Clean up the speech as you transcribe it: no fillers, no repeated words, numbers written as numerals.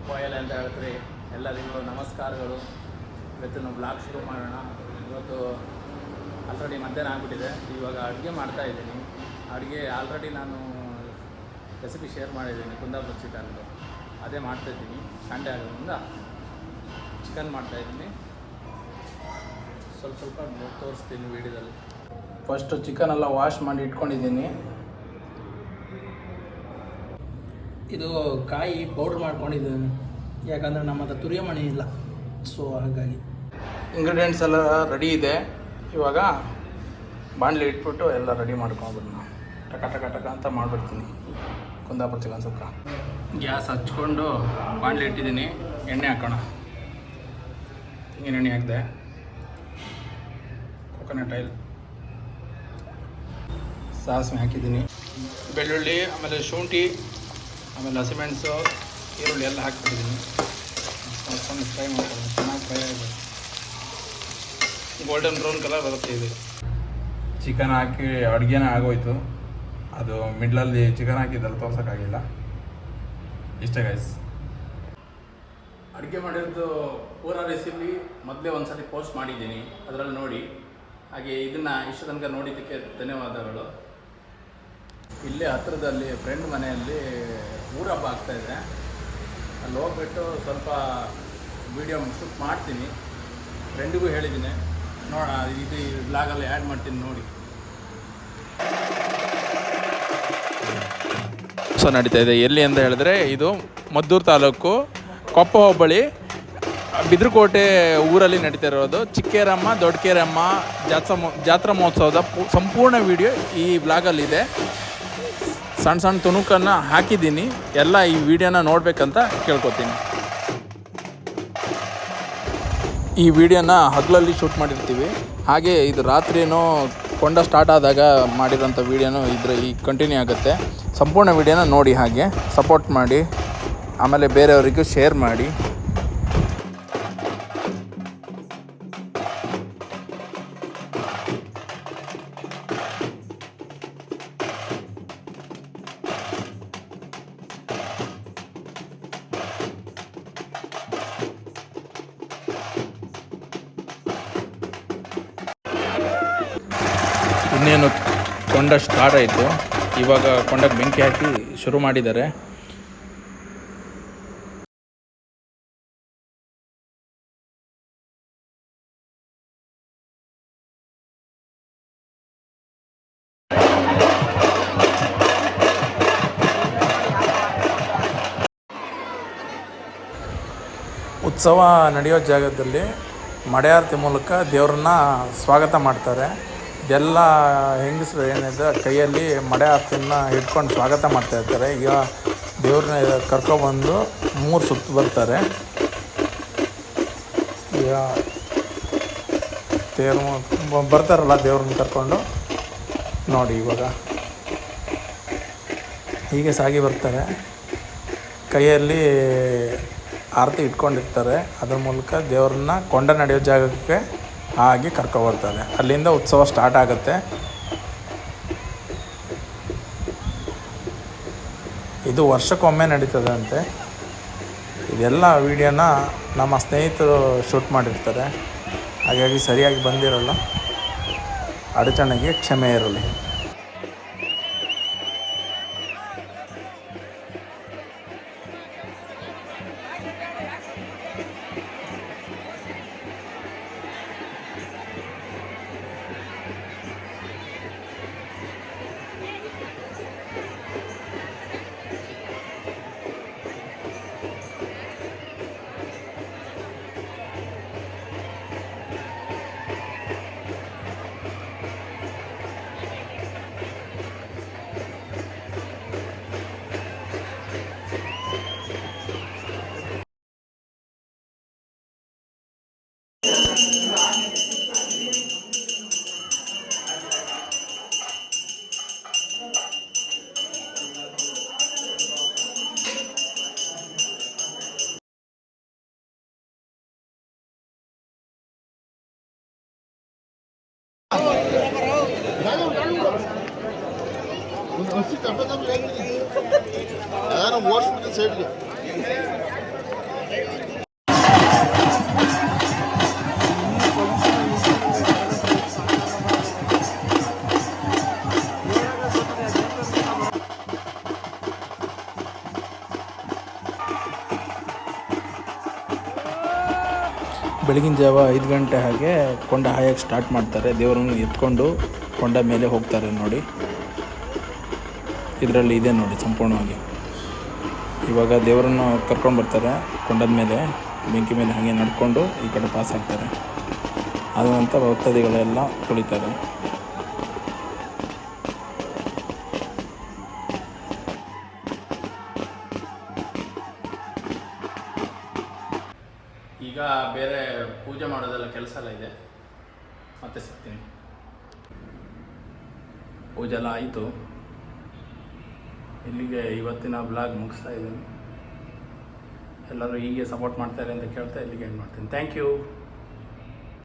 ಬಾಯಲ್ ಅಂತ ಹೇಳಿದ್ರೆ ಎಲ್ಲರಿಗೂ ನಮಸ್ಕಾರಗಳು. ಇವತ್ತು ನಾವು ಬ್ಲಾಗ್ ಶುರು ಮಾಡೋಣ. ಇವತ್ತು ಆಲ್ರೆಡಿ ಮಧ್ಯಾಹ್ನ ಆಗಿಬಿಟ್ಟಿದೆ. ಇವಾಗ ಅಡುಗೆ ಮಾಡ್ತಾಯಿದ್ದೀನಿ. ಅಡುಗೆ ಆಲ್ರೆಡಿ ನಾನು ರೆಸಿಪಿ ಶೇರ್ ಮಾಡಿದ್ದೀನಿ, ಕುಂದಾಪುರ ಚಿಕನ್ದು. ಅದೇ ಮಾಡ್ತಾಯಿದ್ದೀನಿ. ಸಂಡೇ ಆಗೋದ್ರಿಂದ ಚಿಕನ್ ಮಾಡ್ತಾಯಿದ್ದೀನಿ. ಸ್ವಲ್ಪ ತೋರಿಸ್ತೀನಿ ವೀಡಿಯೋದಲ್ಲಿ. ಫಸ್ಟು ಚಿಕನೆಲ್ಲ ವಾಶ್ ಮಾಡಿ ಇಟ್ಕೊಂಡಿದ್ದೀನಿ. ಇದು ಕಾಯಿ ಪೌಡ್ರ್ ಮಾಡ್ಕೊಂಡಿದ್ದೀನಿ, ಯಾಕಂದರೆ ನಮ್ಮ ಹತ್ರ ತುರಿಯ ಮಣಿ ಇಲ್ಲ. ಸೊ ಹಾಗಾಗಿ ಇಂಗ್ರೀಡಿಯೆಂಟ್ಸ್ ಎಲ್ಲ ರೆಡಿ ಇದೆ. ಇವಾಗ ಬಾಣಲೆ ಇಟ್ಬಿಟ್ಟು ಎಲ್ಲ ರೆಡಿ ಮಾಡ್ಕೊಂಡ್ಬಿಡೋಣ. ಟಕ ಟಕ ಟಕ ಅಂತ ಮಾಡಿಬಿಡ್ತೀನಿ ಕುಂದಾಪುರ ಚಿಕನ್ ಸುಕ್ಕ. ಗ್ಯಾಸ್ ಹಚ್ಕೊಂಡು ಬಾಣಲೆ ಇಟ್ಟಿದ್ದೀನಿ. ಎಣ್ಣೆ ಹಾಕೋಣ. ತೆಂಗಿನ ಎಣ್ಣೆ ಹಾಕಿದೆ, ಕೊಕೊನಟ್ ಆಯಿಲ್, ಸಾಸಿವೆ ಹಾಕಿದ್ದೀನಿ, ಬೆಳ್ಳುಳ್ಳಿ, ಆಮೇಲೆ ಶುಂಠಿ, ಆಮೇಲೆ ಹಸಿಮೆಣಸು, ಈರುಳ್ಳಿ ಎಲ್ಲ ಹಾಕಿಬಿಟ್ಟಿದ್ದೀನಿ. ಸ್ವಲ್ಪ ಫ್ರೈ ಮಾಡ್ಕೊಂಡು ಚೆನ್ನಾಗಿ ಫ್ರೈ ಆಗಬೇಕು. ಗೋಲ್ಡನ್ ಬ್ರೌನ್ ಕಲರ್ ಬರುತ್ತೆ. ಇದು ಚಿಕನ್ ಹಾಕಿ ಅಡುಗೆನೇ ಆಗೋಯ್ತು. ಅದು ಮಿಡ್ಲಲ್ಲಿ ಚಿಕನ್ ಹಾಕಿದ್ದಲ್ಲ, ತೋರ್ಸೋಕ್ಕಾಗಿಲ್ಲ. ಇಷ್ಟೇ ಗೈಸ್. ಅಡುಗೆ ಮಾಡಿರೋದು ಪೂರ ರೆಸಿಪಿ ಮೊದಲೇ ಒಂದು ಸತಿ ಪೋಸ್ಟ್ ಮಾಡಿದ್ದೀನಿ, ಅದರಲ್ಲಿ ನೋಡಿ. ಹಾಗೆ ಇದನ್ನು ಇಷ್ಟು ತನಕ ನೋಡಿದ್ದಕ್ಕೆ ಧನ್ಯವಾದಗಳು. ಇಲ್ಲೇ ಹತ್ತಿರದಲ್ಲಿ ಫ್ರೆಂಡ್ ಮನೆಯಲ್ಲಿ ಊರ ಹಬ್ಬ ಆಗ್ತಾಯಿದೆ. ಅಲ್ಲಿ ಹೋಗ್ಬಿಟ್ಟು ಸ್ವಲ್ಪ ವೀಡಿಯೋ ಶೂಟ್ ಮಾಡ್ತೀನಿ. ಫ್ರೆಂಡಿಗೂ ಹೇಳಿದ್ದೀನಿ, ನೋಡ ಇದು ಬ್ಲಾಗಲ್ಲಿ ಆ್ಯಡ್ ಮಾಡ್ತೀನಿ ನೋಡಿ. ಸೊ ನಡೀತಾ ಇದೆ. ಎಲ್ಲಿ ಅಂತ ಹೇಳಿದ್ರೆ ಇದು ಮದ್ದೂರು ತಾಲೂಕು ಕೊಪ್ಪ ಹೋಬಳಿ ಬಿದ್ರಕೋಟೆ ಊರಲ್ಲಿ ನಡೀತಾ ಇರೋದು ಚಿಕ್ಕೇರಮ್ಮ ದೊಡ್ಡಕೇರಮ್ಮ ಜಾತ್ರಾ ಮಹೋತ್ಸವದ ಸಂಪೂರ್ಣ ವಿಡಿಯೋ ಈ ಬ್ಲಾಗಲ್ಲಿದೆ. ಸಣ್ಣ ಸಣ್ಣ ತುಣುಕನ್ನು ಹಾಕಿದ್ದೀನಿ. ಎಲ್ಲ ಈ ವಿಡಿಯೋನ ನೋಡಬೇಕಂತ ಕೇಳ್ಕೊತೀನಿ. ಈ ವಿಡಿಯೋನ ಹಗಲಲ್ಲಿ ಶೂಟ್ ಮಾಡಿರ್ತೀವಿ. ಹಾಗೆ ಇದು ರಾತ್ರಿನೂ ಕೊಂಡ ಸ್ಟಾರ್ಟ್ ಆದಾಗ ಮಾಡಿರೋಂಥ ವಿಡಿಯೋನು ಈ ಕಂಟಿನ್ಯೂ ಆಗುತ್ತೆ. ಸಂಪೂರ್ಣ ವಿಡಿಯೋನ ನೋಡಿ, ಹಾಗೆ ಸಪೋರ್ಟ್ ಮಾಡಿ, ಆಮೇಲೆ ಬೇರೆಯವರಿಗೂ ಶೇರ್ ಮಾಡಿ. ಇನ್ನೇನು ಕೊಂಡ ಸ್ಟಾರ್ಟ್ ಆಯಿತು. ಇವಾಗ ಕೊಂಡಕ್ಕೆ ಬೆಂಕಿ ಹಾಕಿ ಶುರು ಮಾಡಿದ್ದಾರೆ. ಉತ್ಸವ ನಡೆಯೋ ಜಾಗದಲ್ಲಿ ಮಡೆಯಾರತಿ ಮೂಲಕ ದೇವ್ರನ್ನ ಸ್ವಾಗತ ಮಾಡ್ತಾರೆ. ಇದೆಲ್ಲ ಹೆಂಗಸರು ಏನಿದೆ ಕೈಯಲ್ಲಿ ಮಡೆ ಆರತಿಯನ್ನು ಇಟ್ಕೊಂಡು ಸ್ವಾಗತ ಮಾಡ್ತಾಯಿರ್ತಾರೆ. ಈಗ ದೇವ್ರನ್ನ ಕರ್ಕೊಬಂದು 3 ಸುತ್ತು ಬರ್ತಾರೆ. ಈಗ ದೇವ್ರು ಬರ್ತಾರಲ್ಲ, ದೇವ್ರನ್ನ ಕರ್ಕೊಂಡು ನೋಡಿ. ಇವಾಗ ಹೀಗೆ ಸಾಗಿ ಬರ್ತಾರೆ, ಕೈಯಲ್ಲಿ ಆರತಿ ಇಟ್ಕೊಂಡಿರ್ತಾರೆ. ಅದ್ರ ಮೂಲಕ ದೇವ್ರನ್ನ ಕೊಂಡ ನಡೆಯೋ ಜಾಗಕ್ಕೆ ಹಾಗೆ ಕರ್ಕೊಬರ್ತಾರೆ. ಅಲ್ಲಿಂದ ಉತ್ಸವ ಸ್ಟಾರ್ಟ್ ಆಗುತ್ತೆ. ಇದು ವರ್ಷಕ್ಕೊಮ್ಮೆ ನಡೀತದಂತೆ. ಇದೆಲ್ಲ ವಿಡಿಯೋನ ನಮ್ಮ ಸ್ನೇಹಿತರು ಶೂಟ್ ಮಾಡಿರ್ತಾರೆ, ಹಾಗಾಗಿ ಸರಿಯಾಗಿ ಬಂದಿರಲ್ಲ. ಅಡಚಣೆಗೆ ಕ್ಷಮೆ ಇರಲಿ. ಯಾರು ಓಡಿಸ್ಬಿಟ್ಟು ಸೈಡ್ಗೆ ಬೆಳಗಿನ ಜಾವ 5 ಗಂಟೆ ಹಾಗೆ ಕೊಂಡ ಹಾಯಕ್ಕೆ ಸ್ಟಾರ್ಟ್ ಮಾಡ್ತಾರೆ. ದೇವರನ್ನು ಎತ್ಕೊಂಡು ಕೊಂಡ ಮೇಲೆ ಹೋಗ್ತಾರೆ ನೋಡಿ. ಇದರಲ್ಲಿ ಇದೆ ನೋಡಿ ಸಂಪೂರ್ಣವಾಗಿ. ಇವಾಗ ದೇವರನ್ನು ಕರ್ಕೊಂಡು ಬರ್ತಾರೆ ಕೊಂಡದ ಮೇಲೆ, ಬೆಂಕಿ ಮೇಲೆ ಹಾಗೆ ನಡ್ಕೊಂಡು ಈ ಕಡೆ ಪಾಸ್ ಆಗ್ತಾರೆ. ಆದ ನಂತರ ಭಕ್ತಾದಿಗಳೆಲ್ಲ ಕುಳಿತಾರೆ. ಈಗ ಬೇರೆ ಪೂಜೆ ಮಾಡೋದೆಲ್ಲ ಕೆಲಸ ಎಲ್ಲ ಇದೆ, ಮತ್ತೆ ಸಿಗ್ತೀನಿ. ಪೂಜೆ ಎಲ್ಲ ಆಯಿತು. ಇಲ್ಲಿಗೆ ಇವತ್ತಿನ ಬ್ಲಾಗ್ ಮುಗಿಸ್ತಾ ಇದ್ದೀನಿ. ಎಲ್ಲರೂ ಹೀಗೆ ಸಪೋರ್ಟ್ ಮಾಡ್ತಾರೆ ಅಂತ ಕೇಳ್ತಾ ಇಲ್ಲಿಗೆ ಎಂಡ್ ಮಾಡ್ತೀನಿ. Thank you.